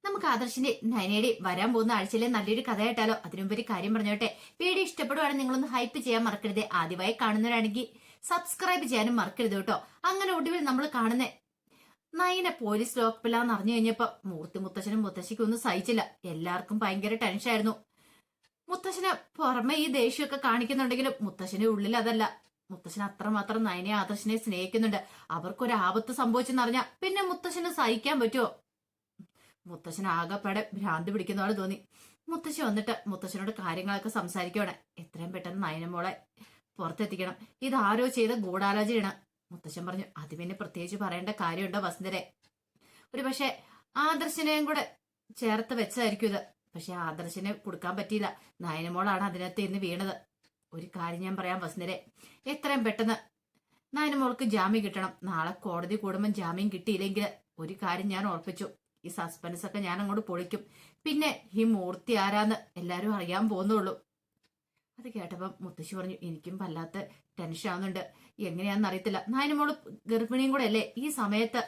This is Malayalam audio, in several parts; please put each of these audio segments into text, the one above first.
നമുക്ക് ആദർശിന്റെ നയനയുടെ വരാൻ പോകുന്ന ആഴ്ചയിലെ നല്ലൊരു കഥയായിട്ടാലോ? അതിനുമുമ്പ് കാര്യം പറഞ്ഞോട്ടെ. വീഡിയോ ഇഷ്ടപ്പെടുവാണെങ്കിൽ നിങ്ങളൊന്ന് ഹൈപ്പ് ചെയ്യാൻ മറക്കരുത്. ആദ്യമായി കാണുന്നവരാണെങ്കിൽ സബ്സ്ക്രൈബ് ചെയ്യാനും മറക്കരുത് കേട്ടോ. അങ്ങനെ ഒടുവിൽ നമ്മൾ കാണുന്ന നയന പോലീസ് ലോക്കപ്പിലാന്ന് അറിഞ്ഞു കഴിഞ്ഞപ്പോ മുത്തശ്ശനും മുത്തശ്ശിക്കും ഒന്നും സഹിച്ചില്ല. എല്ലാവർക്കും ഭയങ്കര ടെൻഷനായിരുന്നു. മുത്തശ്ശന് പുറമെ ഈ ദേഷ്യമൊക്കെ കാണിക്കുന്നുണ്ടെങ്കിലും മുത്തശ്ശന്റെ ഉള്ളിൽ അതല്ല. മുത്തശ്ശൻ അത്രമാത്രം നയനെ ആദർശനെ സ്നേഹിക്കുന്നുണ്ട്. അവർക്കൊരു ആപത്ത് സംഭവിച്ചെന്നറിഞ്ഞാ പിന്നെ മുത്തശ്ശന് സഹിക്കാൻ പറ്റുമോ? മുത്തശ്ശൻ ആകെപ്പാടെ ഭ്രാന്തി പിടിക്കുന്ന പോലെ തോന്നി. മുത്തശ്ശി വന്നിട്ട് മുത്തശ്ശനോട് കാര്യങ്ങളൊക്കെ സംസാരിക്കുവാണ്. എത്രയും പെട്ടെന്ന് നയനമോളെ പുറത്തെത്തിക്കണം. ഇതാരോ ചെയ്ത ഗൂഢാലോചനയാണ്. മുത്തശ്ശൻ പറഞ്ഞു, അത് പിന്നെ പ്രത്യേകിച്ച് പറയേണ്ട കാര്യമുണ്ടോ വസുന്ധരെ? ഒരു പക്ഷെ ആദർശനെയും കൂടെ ചേർത്ത് വെച്ചതായിരിക്കും ഇത്. പക്ഷെ ആദർശനെ കൊടുക്കാൻ പറ്റിയില്ല. നയനമോളാണ് അതിനകത്ത് ഇന്ന് വീണത്. ഒരു കാര്യം ഞാൻ പറയാം വസുന്ധരെ, എത്രയും പെട്ടെന്ന് നയനമോൾക്ക് ജാമ്യം കിട്ടണം. നാളെ കോടതി കൂടുമ്പോൾ ജാമ്യം കിട്ടിയില്ലെങ്കിൽ ഒരു കാര്യം ഞാൻ ഉറപ്പിച്ചു, ഈ സസ്പെൻസ് ഒക്കെ ഞാൻ അങ്ങോട്ട് പൊളിക്കും. പിന്നെ ഈ മൂർത്തി ആരാന്ന് എല്ലാരും അറിയാൻ പോകുന്നുള്ളൂ. അത് കേട്ടപ്പം മുത്തശ്ശി പറഞ്ഞു, എനിക്കും വല്ലാത്ത ടെൻഷൻ ആവുന്നുണ്ട്. എങ്ങനെയാണെന്ന് അറിയത്തില്ല. നയനമോള് ഗർഭിണിയും കൂടെ അല്ലേ? ഈ സമയത്ത്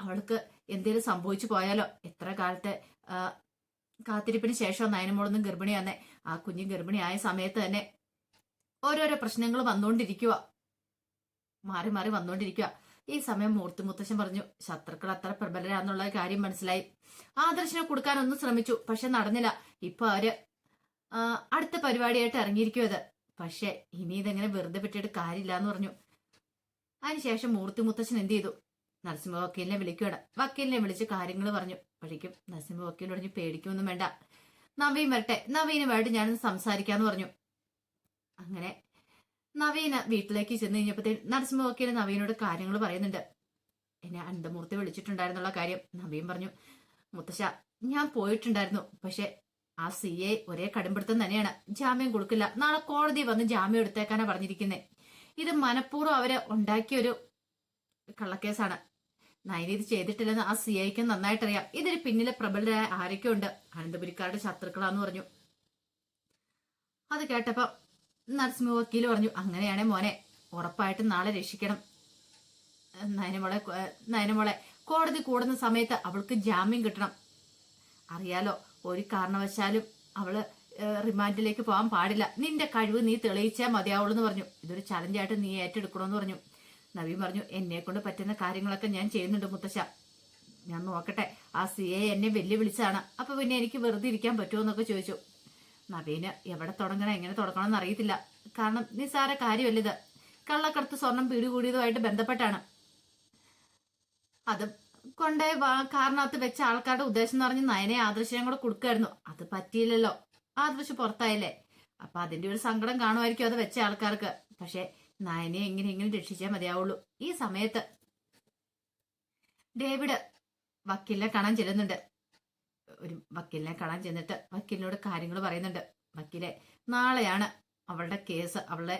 അവൾക്ക് എന്തെങ്കിലും സംഭവിച്ചു പോയാലോ? എത്ര കാലത്തെ കാത്തിരിപ്പിന് ശേഷം നയനമോളൊന്നും ഗർഭിണിയാന്നേ. ആ കുഞ്ഞ് ഗർഭിണിയായ സമയത്ത് തന്നെ ഓരോരോ പ്രശ്നങ്ങൾ വന്നുകൊണ്ടിരിക്കുക, മാറി മാറി വന്നുകൊണ്ടിരിക്കുക. ഈ സമയം മൂർത്തി മുത്തശ്ശൻ പറഞ്ഞു, ശത്രുക്കൾ അത്ര പ്രബലരാന്നുള്ള കാര്യം മനസ്സിലായി. ആദർശനെ കൊടുക്കാനൊന്നും ശ്രമിച്ചു, പക്ഷെ നടന്നില്ല. ഇപ്പൊ അവര് അടുത്ത പരിപാടിയായിട്ട് ഇറങ്ങിയിരിക്കും അത്. പക്ഷെ ഇനി ഇതെങ്ങനെ വെറുതെ പറ്റിയിട്ട് കാര്യമില്ല എന്ന് പറഞ്ഞു. അതിനുശേഷം മൂർത്തി മുത്തശ്ശൻ എന്ത് ചെയ്തു? നരസിംഹ വക്കീലിനെ വിളിക്കുകയാണ്. വക്കീലിനെ വിളിച്ച് കാര്യങ്ങൾ പറഞ്ഞു. അപ്പോഴേക്കും നരസിംഹ വക്കീൽ പറഞ്ഞു, പേടിക്കൊന്നും വേണ്ട, നവീൻ വരട്ടെ, നവീനുമായിട്ട് ഞാനൊന്ന് സംസാരിക്കാന്ന് പറഞ്ഞു. അങ്ങനെ നവീന വീട്ടിലേക്ക് ചെന്ന് കഴിഞ്ഞപ്പോഴത്തേക്കും നരസിംഹ വക്കീൽ നവീനോട് കാര്യങ്ങൾ പറയുന്നുണ്ട്. എന്നെ അനന്തമൂർത്തി വിളിച്ചിട്ടുണ്ടായിരുന്നുള്ള കാര്യം നവീൻ പറഞ്ഞു. മുത്തശ്ശ, ഞാൻ പോയിട്ടുണ്ടായിരുന്നു. പക്ഷെ ആ CA ഒരേ കടുംപിടുത്തം തന്നെയാണ്. ജാമ്യം കൊടുക്കില്ല. നാളെ കോടതി വന്ന് ജാമ്യം എടുത്തേക്കാനാ പറഞ്ഞിരിക്കുന്നത്. ഇത് മനഃപൂർവ്വം അവര് ഉണ്ടാക്കിയൊരു കള്ളക്കേസാണ്. നയന ഇത് ചെയ്തിട്ടില്ലെന്ന് ആ CIക്ക് നന്നായിട്ടറിയാം. ഇതിന് പിന്നിലെ പ്രബലരായ ആരൊക്കെ ഉണ്ട്? അനന്തപുരിക്കാരുടെ ശത്രുക്കളാന്ന് പറഞ്ഞു. അത് കേട്ടപ്പോ നരസിംഹ വക്കീൽ പറഞ്ഞു, അങ്ങനെയാണെ മോനെ ഉറപ്പായിട്ടും നാളെ രക്ഷിക്കണം. നയനമോളെ കോടതി കൂടുന്ന സമയത്ത് അവൾക്ക് ജാമ്യം കിട്ടണം. അറിയാലോ, ഒരു കാരണവശാലും അവള് റിമാൻഡിലേക്ക് പോകാൻ പാടില്ല. നിന്റെ കഴിവ് നീ തെളിയിച്ചാൽ മതിയാവുള്ളൂ എന്ന് പറഞ്ഞു. ഇതൊരു ചലഞ്ചായിട്ട് നീ ഏറ്റെടുക്കണമെന്ന് പറഞ്ഞു. നവീൻ പറഞ്ഞു, എന്നെ കൊണ്ട് പറ്റുന്ന കാര്യങ്ങളൊക്കെ ഞാൻ ചെയ്യുന്നുണ്ട് മുത്തശ്ശ. ഞാൻ നോക്കട്ടെ. ആ CA എന്നെ വെല്ലുവിളിച്ചതാണ്. അപ്പൊ പിന്നെ എനിക്ക് വെറുതെ ഇരിക്കാൻ പറ്റുമോ എന്നൊക്കെ ചോദിച്ചു. നവീന് എവിടെ തുടങ്ങണം, എങ്ങനെ തുടങ്ങണം എന്ന് അറിയത്തില്ല. കാരണം നിസ്സാര കാര്യമല്ലിത്. കള്ളക്കടത്ത് സ്വർണം പിടികൂടിയതുമായിട്ട് ബന്ധപ്പെട്ടാണ്. അത് കൊണ്ടേ കാരണത്ത് വെച്ച ആൾക്കാരുടെ ഉദ്ദേശം എന്ന് പറഞ്ഞ് നയനെ ആദർശനം കൂടെ കൊടുക്കായിരുന്നു. അത് പറ്റിയില്ലല്ലോ. ആദർശ് പുറത്തായില്ലേ. അപ്പൊ അതിന്റെ ഒരു സങ്കടം കാണുമായിരിക്കും അത് വെച്ച ആൾക്കാർക്ക്. പക്ഷെ നയനെ എങ്ങനെയെങ്കിലും രക്ഷിച്ചാൽ മതിയാവുള്ളൂ. ഈ സമയത്ത് ഡേവിഡ് വക്കീലിനെ കാണാൻ ചെല്ലുന്നുണ്ട്. ഒരു വക്കീലിനെ കാണാൻ ചെന്നിട്ട് വക്കീലിനോട് കാര്യങ്ങൾ പറയുന്നുണ്ട്. വക്കീലെ, നാളെയാണ് അവളുടെ കേസ്. അവളുടെ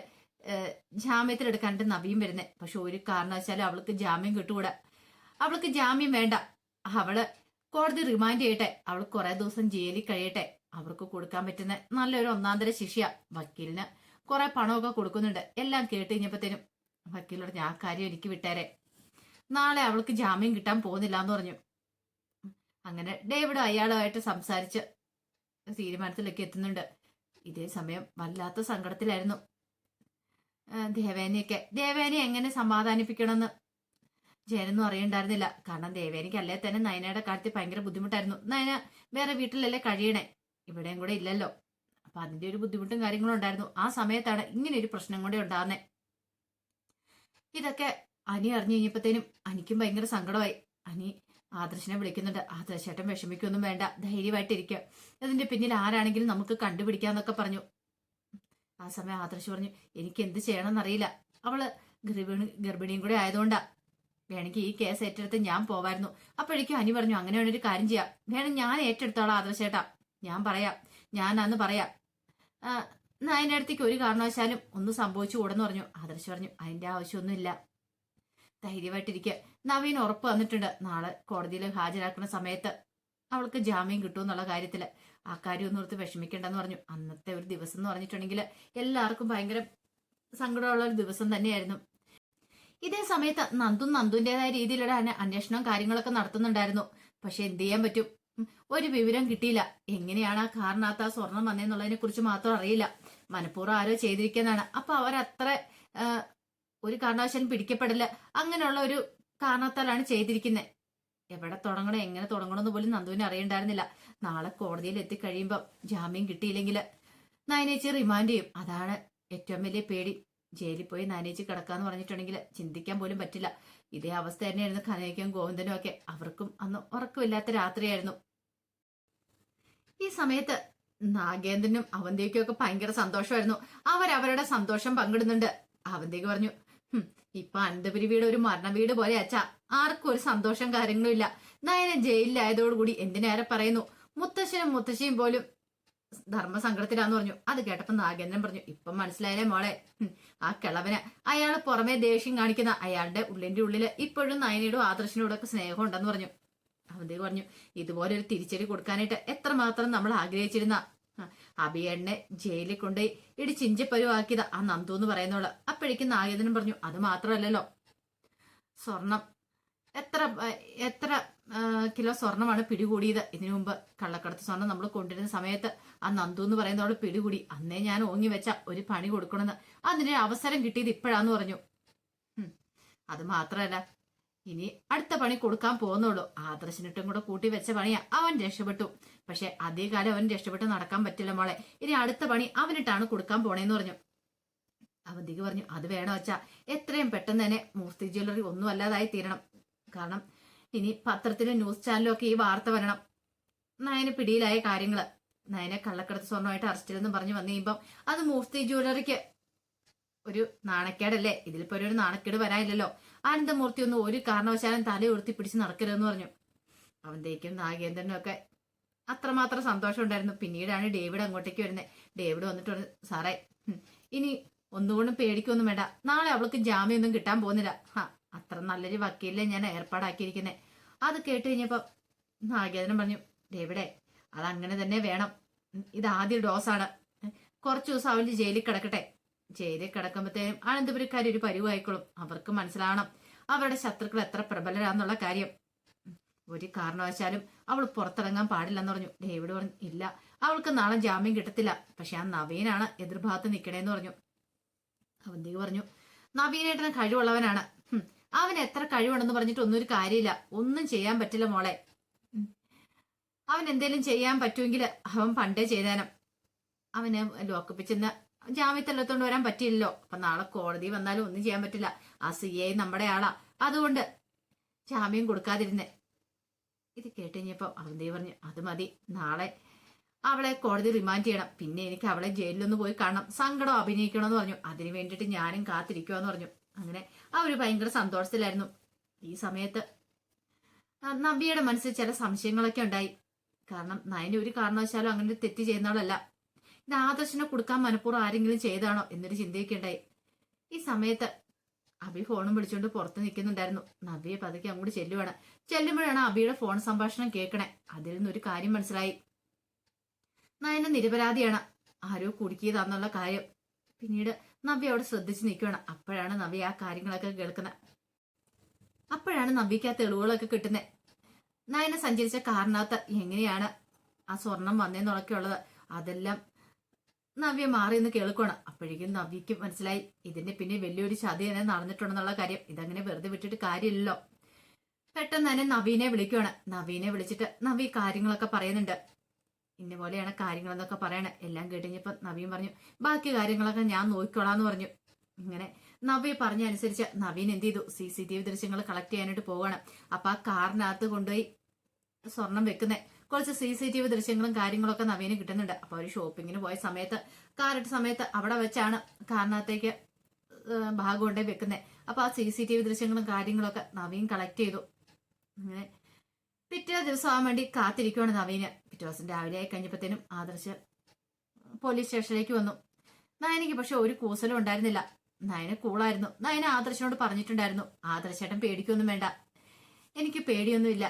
ജാമ്യത്തിലെടുക്കാനായിട്ട് നവീൻ വരുന്നത്. പക്ഷെ ഒരു കാരണവശാലും അവൾക്ക് ജാമ്യം കിട്ടുകൂടാ. അവൾക്ക് ജാമ്യം വേണ്ട. അവള് കോടതി റിമാൻഡ് ചെയ്യട്ടെ. അവൾ കുറെ ദിവസം ജയിലിൽ കഴിയട്ടെ. അവർക്ക് കൊടുക്കാൻ പറ്റുന്ന നല്ലൊരു ഒന്നാന്തര ശിക്ഷ. വക്കീലിന് കുറെ പണമൊക്കെ കൊടുക്കുന്നുണ്ട്. എല്ലാം കേട്ട് കഴിഞ്ഞപ്പോഴത്തേനും വക്കീലോട്, ഞാൻ കാര്യം എനിക്ക് വിട്ടേരെ, നാളെ അവൾക്ക് ജാമ്യം കിട്ടാൻ പോകുന്നില്ല എന്ന് പറഞ്ഞു. അങ്ങനെ ഡേവിഡ് അയാളുമായിട്ട് സംസാരിച്ച് തീരുമാനത്തിലേക്ക് എത്തുന്നുണ്ട്. ഇതേ സമയം വല്ലാത്ത സങ്കടത്തിലായിരുന്നു ദേവേനയൊക്കെ. ദേവേനെ എങ്ങനെ സമാധാനിപ്പിക്കണമെന്ന് ജയനൊന്നും അറിയണ്ടായിരുന്നില്ല. കാരണം ദേവേനിക്ക് അല്ലേ തന്നെ നയനയുടെ കാര്യത്തിൽ ഭയങ്കര ബുദ്ധിമുട്ടായിരുന്നു. നയന വേറെ വീട്ടിലല്ലേ കഴിയണേ, ഇവിടെയും കൂടെ ഇല്ലല്ലോ. അപ്പൊ അതിന്റെ ഒരു ബുദ്ധിമുട്ടും കാര്യങ്ങളും ഉണ്ടായിരുന്നു. ആ സമയത്താണ് ഇങ്ങനെ ഒരു പ്രശ്നം കൂടെ ഉണ്ടാകുന്നത്. ഇതൊക്കെ അനി അറിഞ്ഞു കഴിഞ്ഞപ്പോഴത്തേനും അനിക്കും ഭയങ്കര സങ്കടമായി. അനി ആദർശനെ വിളിക്കുന്നുണ്ട്. ആദർശേട്ടൻ വിഷമിക്കൊന്നും വേണ്ട, ധൈര്യമായിട്ടിരിക്കുക. അതിന്റെ പിന്നിൽ ആരാണെങ്കിലും നമുക്ക് കണ്ടുപിടിക്കാന്നൊക്കെ പറഞ്ഞു. ആ സമയം ആദർശ് പറഞ്ഞു, എനിക്ക് എന്ത് ചെയ്യണമെന്നറിയില്ല. അവള് ഗർഭിണിയും കൂടെ ആയതുകൊണ്ടാ. വേണമെങ്കിൽ ഈ കേസ് ഏറ്റെടുത്ത് ഞാൻ പോവായിരുന്നു. അപ്പോഴേക്കും അനി പറഞ്ഞു, അങ്ങനെയാണ് ഒരു കാര്യം ചെയ്യാം. വേണം ഞാൻ ഏറ്റെടുത്തോളാം ആദർശേട്ടാ. ഞാൻ പറയാം, ഞാനാന്ന് പറയാം. അതിന്റെ അടുത്തേക്ക് ഒരു കാരണവശാലും ഒന്നും സംഭവിച്ചു കൂടെന്ന് പറഞ്ഞു. ആദർശ് പറഞ്ഞു, അതിന്റെ ആവശ്യമൊന്നുമില്ല, ധൈര്യമായിട്ടിരിക്കുക. നവീൻ ഉറപ്പ് വന്നിട്ടുണ്ട്. നാളെ കോടതിയിൽ ഹാജരാക്കുന്ന സമയത്ത് അവൾക്ക് ജാമ്യം കിട്ടും എന്നുള്ള കാര്യത്തില്. ആ കാര്യം ഒന്നും ഓർത്ത് വിഷമിക്കേണ്ടെന്ന് പറഞ്ഞു. അന്നത്തെ ഒരു ദിവസം എന്ന് പറഞ്ഞിട്ടുണ്ടെങ്കിൽ എല്ലാവർക്കും ഭയങ്കര സങ്കടമുള്ള ഒരു ദിവസം തന്നെയായിരുന്നു. ഇതേ സമയത്ത് നന്ദുവിന്റേതായ രീതിയിലുള്ള അന്വേഷണവും കാര്യങ്ങളൊക്കെ നടത്തുന്നുണ്ടായിരുന്നു. പക്ഷെ എന്ത് ചെയ്യാൻ പറ്റും, ഒരു വിവരം കിട്ടിയില്ല. എങ്ങനെയാണ് ആ കാറിനകത്ത് ആ സ്വർണം വന്നതെന്നുള്ളതിനെ കുറിച്ച് മാത്രം അറിയില്ല. മനഃപൂർവ്വം ആരോ ചെയ്തിരിക്കുന്നതാണ്. അപ്പൊ അവരത്ര ഒരു കാരണവശാലും പിടിക്കപ്പെടില്ല. അങ്ങനെയുള്ള ഒരു കാരണത്താലാണ് ചെയ്തിരിക്കുന്നത്. എവിടെ തുടങ്ങണം, എങ്ങനെ തുടങ്ങണമെന്ന് പോലും നന്ദുവിന് അറിയണ്ടായിരുന്നില്ല. നാളെ കോടതിയിൽ എത്തിക്കഴിയുമ്പോൾ ജാമ്യം കിട്ടിയില്ലെങ്കിൽ നയനേച്ചി റിമാൻഡ് ചെയ്യും. അതാണ് ഏറ്റവും വലിയ പേടി. ജയിലിൽ പോയി നയനേച്ചി കിടക്കാന്ന് പറഞ്ഞിട്ടുണ്ടെങ്കിൽ ചിന്തിക്കാൻ പോലും പറ്റില്ല. ഇതേ അവസ്ഥ തന്നെയായിരുന്നു കനയ്ക്കും ഗോവിന്ദനും ഒക്കെ. അവർക്കും അന്ന് ഉറക്കമില്ലാത്ത രാത്രിയായിരുന്നു. ഈ സമയത്ത് നാഗേന്ദ്രനും അവന്തിക്കും ഒക്കെ ഭയങ്കര സന്തോഷമായിരുന്നു. അവരവരുടെ സന്തോഷം പങ്കിടുന്നുണ്ട്. അവന്തിക്ക് പറഞ്ഞു, ഇപ്പൊ അനന്തപുരി വീട് ഒരു മരണ വീട് പോലെ അച്ഛാ. ആർക്കും ഒരു സന്തോഷം കാര്യങ്ങളും ഇല്ല. നയന ജയിലിലായതോടുകൂടി എന്തിനേറെ പറയുന്നു, മുത്തശ്ശനും മുത്തശ്ശിയും പോലും ധർമ്മസങ്കടത്തിലാന്ന് പറഞ്ഞു. അത് കേട്ടപ്പോ നാഗേന്ദ്രൻ പറഞ്ഞു, ഇപ്പം മനസ്സിലായാലേ മോളെ, ആ കിളവന് അയാള് പുറമെ ദേഷ്യം കാണിക്കുന്ന അയാളുടെ ഉള്ളിന്റെ ഉള്ളില് ഇപ്പോഴും നയനയോടും ആദർശനോടും ഒക്കെ സ്നേഹം ഉണ്ടെന്ന് പറഞ്ഞു. അവന്തി പറഞ്ഞു, ഇതുപോലെ ഒരു തിരിച്ചടി കൊടുക്കാനായിട്ട് എത്രമാത്രം നമ്മൾ ആഗ്രഹിച്ചിരുന്ന അഭിയേട്ടനെ ജയിലിൽ കൊണ്ടുപോയി ഇടിച്ചിഞ്ചപ്പരുവാക്കിയത് ആ നന്ദു എന്ന് പറയുന്നോള്. അപ്പോഴേക്കും നാഗേന്ദ്രൻ പറഞ്ഞു, അത് മാത്രമല്ലല്ലോ, സ്വർണം എത്ര എത്ര കിലോ സ്വർണമാണ് പിടികൂടിയത്. ഇതിനു മുമ്പ് കള്ളക്കടത്ത് സ്വർണം നമ്മൾ കൊണ്ടുവരുന്ന സമയത്ത് ആ നന്ദു എന്ന് പറയുന്നവള് പിടികൂടി. അന്നേ ഞാൻ ഓങ്ങി വെച്ച ഒരു പണി കൊടുക്കണമെന്ന്. അതിന് അവസരം കിട്ടിയത് ഇപ്പോഴാന്ന് പറഞ്ഞു. അത് മാത്രമല്ല, ഇനി അടുത്ത പണി കൊടുക്കാൻ പോകുന്നുള്ളൂ. ആദർശനിട്ടും കൂടെ കൂട്ടി വെച്ച പണിയാ. അവൻ രക്ഷപ്പെട്ടു. പക്ഷെ അധികകാലം അവൻ രക്ഷപ്പെട്ട് നടക്കാൻ പറ്റില്ല മോളെ. ഇനി അടുത്ത പണി അവനിട്ടാണ് കൊടുക്കാൻ പോണേന്ന് പറഞ്ഞു. അവന്തിക്ക് പറഞ്ഞു, അത് വേണോ വെച്ചാ എത്രയും പെട്ടെന്ന് തന്നെ മൂർത്തി ജ്വല്ലറി ഒന്നും അല്ലാതായി തീരണം. കാരണം ഇനി പത്രത്തിലും ന്യൂസ് ചാനലും ഒക്കെ ഈ വാർത്ത വരണം. നയന് പിടിയിലായ കാര്യങ്ങള്, നയനെ കള്ളക്കടത്ത് സ്വർണ്ണമായിട്ട് അറസ്റ്റ് ചെയ്തെന്ന് പറഞ്ഞു വന്നു കഴിയുമ്പം അത് മൂർത്തി ജ്വല്ലറിക്ക് ഒരു നാണക്കേടല്ലേ. ഇതിലിപ്പോ ഒരു നാണക്കേട് വരാനില്ലല്ലോ. ആനന്ദമൂർത്തി ഒന്നും ഒരു കാരണവശാലും തല ഉയർത്തി പിടിച്ച് നടക്കരുതെന്ന് പറഞ്ഞു. അവന്തേക്കും നാഗേന്ദ്രനും ഒക്കെ അത്രമാത്രം സന്തോഷം ഉണ്ടായിരുന്നു. പിന്നീടാണ് ഡേവിഡ് അങ്ങോട്ടേക്ക് വരുന്നത്. ഡേവിഡ് വന്നിട്ട് പറഞ്ഞു, സാറേ ഇനി ഒന്നുകൊണ്ടും പേടിക്കൊന്നും വേണ്ട. നാളെ അവൾക്ക് ജാമ്യമൊന്നും കിട്ടാൻ പോകുന്നില്ല. അത്ര നല്ലൊരു വക്കീലിനെ ഞാൻ ഏർപ്പാടാക്കിയിരിക്കുന്നത്. അത് കേട്ട് കഴിഞ്ഞപ്പോ നാഗേന്ദ്രൻ പറഞ്ഞു, ഡേവിഡേ അതങ്ങനെ തന്നെ വേണം. ഇത് ആദ്യ ഡോസാണ്. കുറച്ചു ദിവസം അവന്റെ ജയിലിൽ കിടക്കട്ടെ. ജയിലിൽ കിടക്കുമ്പോഴത്തേനും അനന്തപുരക്കാർ ഒരു പരിവായിക്കോളും. അവർക്ക് മനസ്സിലാവണം അവരുടെ ശത്രുക്കൾ എത്ര പ്രബലരാന്നുള്ള കാര്യം. ഒരു കാരണവശാലും അവൾ പുറത്തിറങ്ങാൻ പാടില്ലെന്ന് പറഞ്ഞു. ഡേവിഡ് പറഞ്ഞു, ഇല്ല, അവൾക്ക് നാളെ ജാമ്യം കിട്ടത്തില്ല. പക്ഷെ ആ നവീനാണ് എതിർഭാഗത്ത് നിൽക്കണേന്ന് പറഞ്ഞു. അവന്തിക്ക് പറഞ്ഞു, നവീനേട്ടന് കഴിവുള്ളവനാണ്. അവൻ എത്ര കഴിവുണ്ടെന്ന് പറഞ്ഞിട്ട് ഒന്നും ഒരു കാര്യമില്ല. ഒന്നും ചെയ്യാൻ പറ്റില്ല മോളെ. അവൻ എന്തേലും ചെയ്യാൻ പറ്റുമെങ്കിൽ അവൻ പണ്ടേ ചെയ്താനും. അവന് ലോക്കപ്പിച്ചെന്ന് ജാമ്യത്തെല്ലാത്തോണ്ട് വരാൻ പറ്റില്ലല്ലോ. അപ്പൊ നാളെ കോടതി വന്നാലും ഒന്നും ചെയ്യാൻ പറ്റില്ല. ആ CI നമ്മുടെ ആളാ. അതുകൊണ്ട് ജാമ്യം കൊടുക്കാതിരുന്നേ. ഇത് കേട്ടുകഴിഞ്ഞപ്പോ അവന്തി പറഞ്ഞു, അത് മതി. നാളെ അവളെ കോടതി റിമാൻഡ് ചെയ്യണം. പിന്നെ എനിക്ക് അവളെ ജയിലിലൊന്ന് പോയി കാണണം. സങ്കടം അഭിനയിക്കണമെന്ന് പറഞ്ഞു. അതിനു വേണ്ടിയിട്ട് ഞാനും കാത്തിരിക്കുവാന്ന് പറഞ്ഞു. അങ്ങനെ അവര് ഭയങ്കര സന്തോഷത്തിലായിരുന്നു. ഈ സമയത്ത് നവ്യയുടെ മനസ്സിൽ ചില സംശയങ്ങളൊക്കെ ഉണ്ടായി. കാരണം നയന ഒരു കാരണവശാലും അങ്ങനെ ഒരു തെറ്റ് ചെയ്യുന്നവളല്ല. ഇത് ആദർശനെ കൊടുക്കാൻ മനഃപൂർവ്വം ആരെങ്കിലും ചെയ്താണോ എന്നൊരു ചിന്തയൊക്കെ ഉണ്ടായി. ഈ സമയത്ത് അഭി ഫോണും വിളിച്ചുകൊണ്ട് പുറത്ത് നിൽക്കുന്നുണ്ടായിരുന്നു. നവ്യെ പതുക്കെ അങ്ങോട്ട് ചെല്ലുവാണ്. ചെല്ലുമ്പോഴാണ് അഭിയുടെ ഫോൺ സംഭാഷണം കേൾക്കണേ. അതിൽ നിന്നൊരു കാര്യം മനസ്സിലായി. നയന നിരപരാധിയാണ്, ആരോ കുടുക്കിയതാന്നുള്ള കാര്യം. പിന്നീട് നവ്യ അവിടെ ശ്രദ്ധിച്ച് നിൽക്കുകയാണ്. അപ്പോഴാണ് നവ്യ ആ കാര്യങ്ങളൊക്കെ കേൾക്കുന്നത്. അപ്പോഴാണ് നവ്യക്ക് ആ തെളിവുകളൊക്കെ കിട്ടുന്നത്. നയന സഞ്ചരിച്ച കാറിനകത്ത് എങ്ങനെയാണ് ആ സ്വർണം വന്നേന്നൊക്കെ ഉള്ളത് അതെല്ലാം നവ്യ മാറി എന്ന് കേൾക്കണം. അപ്പോഴേക്കും നവ്യക്ക് മനസ്സിലായി ഇതിന്റെ പിന്നെ വലിയൊരു ചതി തന്നെ നടന്നിട്ടുണ്ടെന്നുള്ള കാര്യം. ഇതങ്ങനെ വെറുതെ വിട്ടിട്ട് കാര്യമില്ലല്ലോ. പെട്ടെന്ന് തന്നെ നവീനെ വിളിക്കുകയാണ്. നവീനെ വിളിച്ചിട്ട് നവ്യ കാര്യങ്ങളൊക്കെ പറയുന്നുണ്ട്. ഇന്ന പോലെയാണ് കാര്യങ്ങളെന്നൊക്കെ പറയണേ. എല്ലാം കേട്ടുകഴിഞ്ഞപ്പോ നവീൻ പറഞ്ഞു, ബാക്കി കാര്യങ്ങളൊക്കെ ഞാൻ നോക്കിക്കോളാന്ന് പറഞ്ഞു. ഇങ്ങനെ നവ്യ പറഞ്ഞ അനുസരിച്ച് നവീൻ എന്ത് ചെയ്തു, CCTV ദൃശ്യങ്ങൾ കളക്ട് ചെയ്യാനായിട്ട് പോവാണ്. അപ്പൊ ആ കാറിനകത്ത് കൊണ്ടുപോയി സ്വർണം വെക്കുന്നേ കുറച്ച് CCTV ദൃശ്യങ്ങളും കാര്യങ്ങളൊക്കെ നവീന് കിട്ടുന്നുണ്ട്. അപ്പൊ ഒരു ഷോപ്പിങ്ങിന് പോയ സമയത്ത് കാറിട്ട സമയത്ത് അവിടെ വെച്ചാണ് കാറിനകത്തേക്ക് ഭാഗം കൊണ്ടേ വെക്കുന്നത്. അപ്പൊ ആ CCTV ദൃശ്യങ്ങളും കാര്യങ്ങളൊക്കെ നവീൻ കളക്ട് ചെയ്തു. അങ്ങനെ പിറ്റേ ദിവസം ആവാൻ വേണ്ടി കാത്തിരിക്കുവാണ് നവീന്. പിറ്റേ ദിവസം രാവിലെ ആയി കഴിഞ്ഞപ്പോഴത്തേനും ആദർശ് പോലീസ് സ്റ്റേഷനിലേക്ക് വന്നു. നയനയ്ക്ക് പക്ഷെ ഒരു കൂസലും ഉണ്ടായിരുന്നില്ല. നയന കൂളായിരുന്നു. നയന ആദർശനോട് പറഞ്ഞിട്ടുണ്ടായിരുന്നു, ആദർശേട്ടൻ പേടിക്കൊന്നും വേണ്ട, എനിക്ക് പേടിയൊന്നുമില്ല.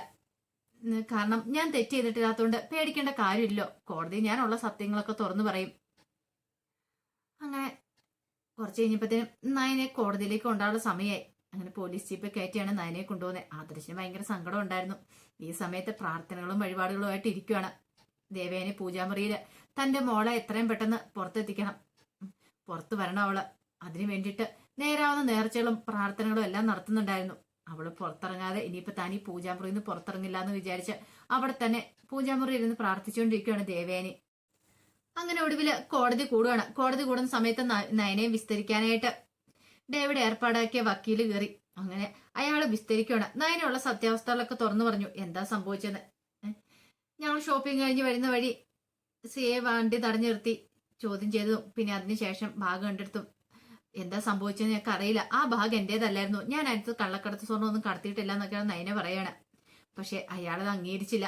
കാരണം ഞാൻ തെറ്റ് ചെയ്തിട്ടില്ലാത്തതുകൊണ്ട് പേടിക്കേണ്ട കാര്യമില്ലോ. കോടതി ഞാനുള്ള സത്യങ്ങളൊക്കെ തുറന്നു പറയും. അങ്ങനെ കുറച്ച് കഴിഞ്ഞപ്പോഴത്തേനും നയനെ കോടതിയിലേക്ക് കൊണ്ടാനുള്ള സമയമായി. അങ്ങനെ പോലീസ് ജീപ്പ് കയറ്റിയാണ് നയനയെ കൊണ്ടുപോകുന്നത്. ആദർശിന് ഭയങ്കര സങ്കടം ഉണ്ടായിരുന്നു. ഈ സമയത്ത് പ്രാർത്ഥനകളും വഴിപാടുകളുമായിട്ട് ഇരിക്കുകയാണ്. ദേവേനെ പൂജാമുറിയിൽ തന്റെ മോളെ എത്രയും പെട്ടെന്ന് പുറത്തെത്തിക്കണം, പുറത്തു വരണം അവള്. അതിനു വേണ്ടിയിട്ട് നേരാവുന്ന നേർച്ചകളും പ്രാർത്ഥനകളും എല്ലാം നടത്തുന്നുണ്ടായിരുന്നു. അവള് പുറത്തിറങ്ങാതെ ഇനിയിപ്പോ താൻ ഈ പൂജാമുറിയിൽ നിന്ന് പുറത്തിറങ്ങില്ല എന്ന് വിചാരിച്ച് അവിടെ തന്നെ പൂജാമുറിയിൽ ഇരുന്ന് പ്രാർത്ഥിച്ചുകൊണ്ടിരിക്കുകയാണ് ദേവേനെ. അങ്ങനെ ഒടുവില് കോടതി കൂടുകയാണ്. കോടതി കൂടുന്ന സമയത്ത് നയനയെ വിസ്തരിക്കാനായിട്ട് ഡേവിഡ് ഏർപ്പാടാക്കിയ വക്കീല് കയറി. അങ്ങനെ അയാള് വിസ്തരിക്കുകയാണ്. നയനുള്ള സത്യാവസ്ഥകളൊക്കെ തുറന്നു പറഞ്ഞു. എന്താ സംഭവിച്ചത്? ഞങ്ങൾ ഷോപ്പിംഗ് കഴിഞ്ഞ് വരുന്ന വഴി സിയെ വണ്ടി തടഞ്ഞു നിർത്തി ചോദ്യം ചെയ്തതും പിന്നെ അതിനുശേഷം ബാഗ് കണ്ടെടുത്തും എന്താ സംഭവിച്ചതെന്ന് ഞങ്ങൾക്ക് അറിയില്ല. ആ ബാഗ് എന്റേതല്ലായിരുന്നു. ഞാൻ അടുത്ത് കള്ളക്കടത്ത് സ്വർണ്ണം ഒന്നും കടത്തിയിട്ടില്ല എന്നൊക്കെയാണ് നയന പറയാണ്. പക്ഷെ അയാളത് അംഗീകരിച്ചില്ല.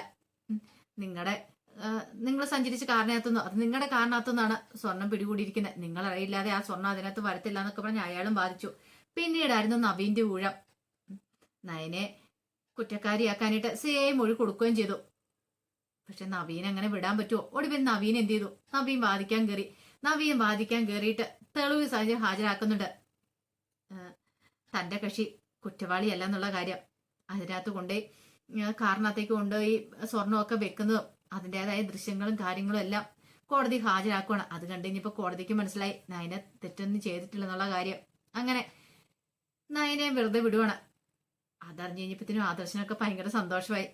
നിങ്ങൾ സഞ്ചരിച്ച കാറിനകത്തുനിന്നോ അത് നിങ്ങളുടെ കാറിനകത്തുനിന്നാണ് സ്വർണം പിടികൂടിയിരിക്കുന്നത്. നിങ്ങൾ അറിയില്ലാതെ ആ സ്വർണം അതിനകത്ത് വരത്തില്ല എന്നൊക്കെ പറഞ്ഞ് അയാളും ബാധിച്ചു. പിന്നീടായിരുന്നു നവീന്റെ ഊഴം. നയനെ കുറ്റക്കാരിയാക്കാനായിട്ട് സിഐ മൊഴി കൊടുക്കുകയും ചെയ്തു. പക്ഷെ നവീൻ അങ്ങനെ വിടാൻ പറ്റുമോ? ഒടുവിൽ നവീൻ എന്ത് ചെയ്തു? നവീൻ വാദിക്കാൻ കയറിയിട്ട് തെളിവ് സഹിതം ഹാജരാക്കുന്നുണ്ട്. തന്റെ കക്ഷി കുറ്റവാളിയല്ല എന്നുള്ള കാര്യം. അതിനകത്ത് കൊണ്ടുപോയി കാറിനകത്തേക്ക് കൊണ്ടുപോയി സ്വർണമൊക്കെ വെക്കുന്നതും അതിൻ്റെതായ ദൃശ്യങ്ങളും കാര്യങ്ങളും എല്ലാം കോടതി ഹാജരാക്കുകയാണ്. അത് കണ്ടു കഴിഞ്ഞപ്പോ കോടതിക്ക് മനസ്സിലായി നയനെ തെറ്റൊന്നും ചെയ്തിട്ടില്ലെന്നുള്ള കാര്യം. അങ്ങനെ നയനെ വെറുതെ വിടുവാണ്. അതറിഞ്ഞു കഴിഞ്ഞപ്പത്തിനും ആദർശനൊക്കെ ഭയങ്കര സന്തോഷമായി.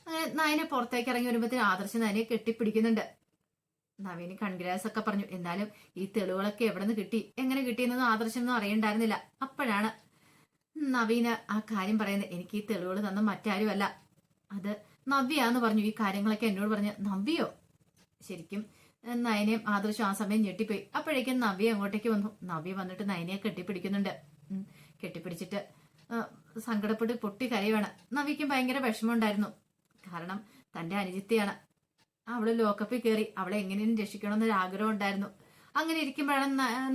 അങ്ങനെ നയനെ പുറത്തേക്ക് ഇറങ്ങി വരുമ്പോഴത്തേനും ആദർശം നയനെ കെട്ടിപ്പിടിക്കുന്നുണ്ട്. നവീന് കൺഗ്രാസ് ഒക്കെ പറഞ്ഞു. എന്നാലും ഈ തെളിവുകളൊക്കെ എവിടെ നിന്ന് കിട്ടി, എങ്ങനെ കിട്ടിയെന്നൊന്നും ആദർശനൊന്നും അറിയണ്ടായിരുന്നില്ല. അപ്പോഴാണ് നവീന് ആ കാര്യം പറയുന്നത്. എനിക്ക് ഈ തെളിവുകൾ തന്ന മറ്റാരുമല്ല, അത് നവ്യാന്ന് പറഞ്ഞു. ഈ കാര്യങ്ങളൊക്കെ എന്നോട് പറഞ്ഞു. നവ്യോ? ശരിക്കും നയനയും ആദർശം ആ സമയം ഞെട്ടിപ്പോയി. അപ്പോഴേക്കും നവ്യ അങ്ങോട്ടേക്ക് വന്നു. നവ്യ വന്നിട്ട് നയനയെ കെട്ടിപ്പിടിക്കുന്നുണ്ട്. കെട്ടിപ്പിടിച്ചിട്ട് സങ്കടപ്പെട്ട് പൊട്ടി കരയുവാണ്. നവ്യക്കും ഭയങ്കര വിഷമമുണ്ടായിരുന്നു. കാരണം തന്റെ അനുജിത്തിയാണ്. അവള് ലോക്കപ്പിൽ കയറി. അവളെ എങ്ങനെയും രക്ഷിക്കണമെന്നൊരു ആഗ്രഹം ഉണ്ടായിരുന്നു. അങ്ങനെ ഇരിക്കുമ്പോഴാണ്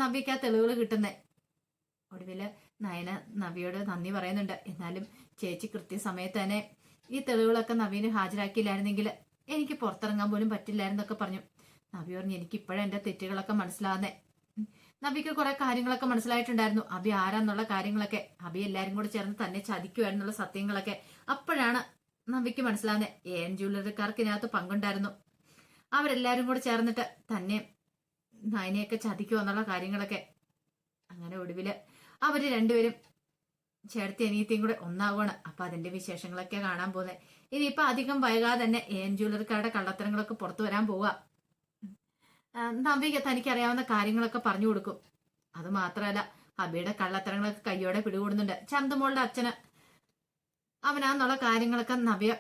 നവ്യക്ക് ആ തെളിവുകൾ കിട്ടുന്നത്. ഒടുവില് നയന നവ്യയോട് നന്ദി പറയുന്നുണ്ട്. എന്നാലും ചേച്ചി കൃത്യസമയത്ത് തന്നെ ഈ തെളിവുകളൊക്കെ നവീന് ഹാജരാക്കിയില്ലായിരുന്നെങ്കിൽ എനിക്ക് പുറത്തിറങ്ങാൻ പോലും പറ്റില്ലായിരുന്നൊക്കെ പറഞ്ഞു. നവ്യ പറഞ്ഞു, എനിക്ക് ഇപ്പോഴും എന്റെ തെറ്റുകളൊക്കെ മനസ്സിലാവുന്നേ. നബിക്ക് കുറെ കാര്യങ്ങളൊക്കെ മനസ്സിലായിട്ടുണ്ടായിരുന്നു. അബി ആരാന്നുള്ള കാര്യങ്ങളൊക്കെ. അബി എല്ലാരും കൂടെ ചേർന്ന് തന്നെ ചതിക്കുവായിരുന്നുള്ള സത്യങ്ങളൊക്കെ അപ്പോഴാണ് നബിക്ക് മനസ്സിലാവുന്നത്. AN ജ്വല്ലറിക്കാർക്ക് ഇതിനകത്ത് പങ്കുണ്ടായിരുന്നു. അവരെല്ലാരും കൂടെ ചേർന്നിട്ട് തന്നെ നയനെയൊക്കെ ചതിക്കുക എന്നുള്ള കാര്യങ്ങളൊക്കെ. അങ്ങനെ ഒടുവില് അവര് രണ്ടുപേരും ചേർത്തി അനിയത്തിയും കൂടെ ഒന്നാവുകയാണ്. അപ്പൊ അതിന്റെ വിശേഷങ്ങളൊക്കെ കാണാൻ പോകുന്നത്. ഇനിയിപ്പൊ അധികം വൈകാതെ തന്നെ AN ജ്വല്ലറിക്കാരുടെ കള്ളത്തരങ്ങളൊക്കെ പുറത്തു വരാൻ പോവുക. നബിക്ക് തനിക്കറിയാവുന്ന കാര്യങ്ങളൊക്കെ പറഞ്ഞു കൊടുക്കും. അത് മാത്രമല്ല അബിയുടെ കള്ളത്തരങ്ങളൊക്കെ കയ്യോടെ പിടികൂടുന്നുണ്ട്. ചന്തുമോളുടെ അച്ഛന് അവനാന്നുള്ള കാര്യങ്ങളൊക്കെ നവ്യ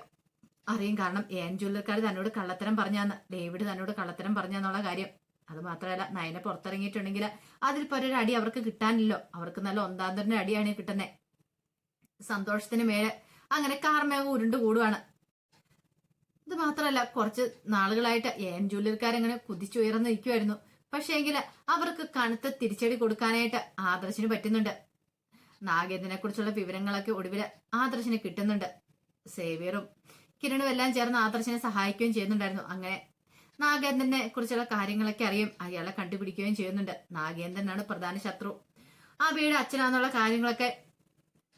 അറിയും. കാരണം AN ജ്വല്ലറിക്കാർ തന്നോട് കള്ളത്തരം പറഞ്ഞാന്ന്, ഡേവിഡ് തന്നോട് കള്ളത്തരം പറഞ്ഞെന്നുള്ള കാര്യം. അത് മാത്രമല്ല നയനെ പുറത്തിറങ്ങിയിട്ടുണ്ടെങ്കിൽ അതിൽ ഒരു അടി അവർക്ക് കിട്ടാനില്ലോ. അവർക്ക് നല്ല ഒന്നാന്തരന്റെ അടിയാണ് കിട്ടുന്നത്. സന്തോഷത്തിന് മേലെ അങ്ങനെ കാർമേഘം ഉരുണ്ടു കൂടുവാണ്. ഇത് മാത്രമല്ല കുറച്ച് നാളുകളായിട്ട് AN ജ്വല്ലറിക്കാരങ്ങനെ കുതിച്ചുയർന്ന് നിൽക്കുമായിരുന്നു. പക്ഷേങ്കിൽ അവർക്ക് കനത്ത തിരിച്ചടി കൊടുക്കാനായിട്ട് ആദർശിന് പറ്റുന്നുണ്ട്. നാഗേന്ദ്രനെ കുറിച്ചുള്ള വിവരങ്ങളൊക്കെ ഒടുവില് ആദർശിന് കിട്ടുന്നുണ്ട്. സേവ്യറും കിരണും എല്ലാം ചേർന്ന് ആദർശിനെ സഹായിക്കുകയും ചെയ്യുന്നുണ്ടായിരുന്നു. അങ്ങനെ നാഗേന്ദ്രനെ കുറിച്ചുള്ള കാര്യങ്ങളൊക്കെ അറിയും. അയാളെ കണ്ടുപിടിക്കുകയും ചെയ്യുന്നുണ്ട്. നാഗേന്ദ്രനാണ് പ്രധാന ശത്രു. അബിയുടെ അച്ഛനാന്നുള്ള കാര്യങ്ങളൊക്കെ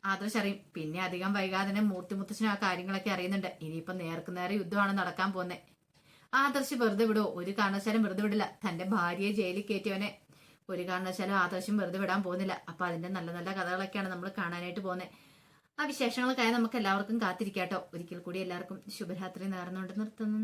ആദർശ് അറിയും. പിന്നെ അധികം വൈകാതെ തന്നെ മൂർത്തിമുത്തച്ഛനും ആ കാര്യങ്ങളൊക്കെ അറിയുന്നുണ്ട്. ഇനിയിപ്പൊ നേർക്കുനേരെ യുദ്ധമാണ് നടക്കാൻ പോകുന്നത്. ആദർശ് വെറുതെ വിടുവോ? ഒരു കാരണവശാലും വെറുതെ വിടില്ല. തന്റെ ഭാര്യയെ ജയിലിൽ കയറ്റിയവനെ ഒരു കാരണവശാലും ആദർശം വെറുതെ വിടാൻ പോകുന്നില്ല. അപ്പൊ അതിന്റെ നല്ല നല്ല കഥകളൊക്കെയാണ് നമ്മൾ കാണാനായിട്ട് പോകുന്നത്. ആ വിശേഷങ്ങൾക്കായി നമുക്ക് എല്ലാവർക്കും കാത്തിരിക്കാട്ടോ. ഒരിക്കൽ കൂടി എല്ലാവർക്കും ശുഭരാത്രി നേർന്നുകൊണ്ട് നിർത്തുന്നു.